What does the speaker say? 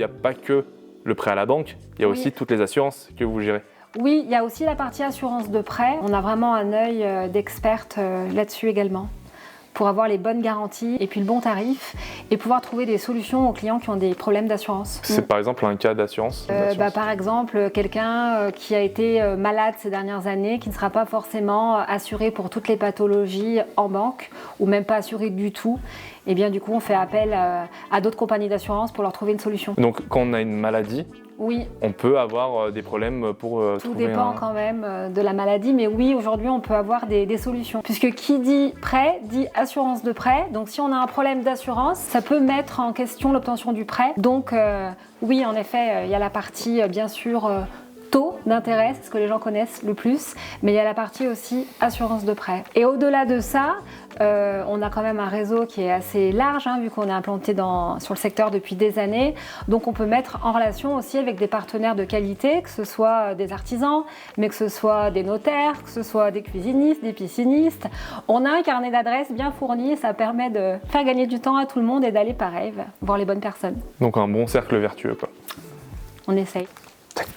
Il n'y a pas que le prêt à la banque, il y a aussi toutes les assurances que vous gérez. Oui, il y a aussi la partie assurance de prêt. On a vraiment un œil d'experte là-dessus également, pour avoir les bonnes garanties et puis le bon tarif et pouvoir trouver des solutions aux clients qui ont des problèmes d'assurance. C'est par exemple un cas d'assurance Par exemple, quelqu'un qui a été malade ces dernières années, qui ne sera pas forcément assuré pour toutes les pathologies en banque ou même pas assuré du tout. Et bien du coup, on fait appel à d'autres compagnies d'assurance pour leur trouver une solution. Donc quand on a une maladie, oui, on peut avoir des problèmes pour tout trouver dépend quand même de la maladie, mais oui, aujourd'hui, on peut avoir des solutions. Puisque qui dit prêt, dit assurance de prêt. Donc si on a un problème d'assurance, ça peut mettre en question l'obtention du prêt. Donc oui, en effet, il y a la partie, bien sûr, taux d'intérêt, c'est ce que les gens connaissent le plus, mais il y a la partie aussi assurance de prêt. Et au-delà de ça, on a quand même un réseau qui est assez large, vu qu'on est implanté sur le secteur depuis des années. Donc on peut mettre en relation aussi avec des partenaires de qualité, que ce soit des artisans, mais que ce soit des notaires, que ce soit des cuisinistes, des piscinistes. On a un carnet d'adresses bien fourni et ça permet de faire gagner du temps à tout le monde et d'aller pareil, voir les bonnes personnes. Donc un bon cercle vertueux, quoi. On essaye. Tac.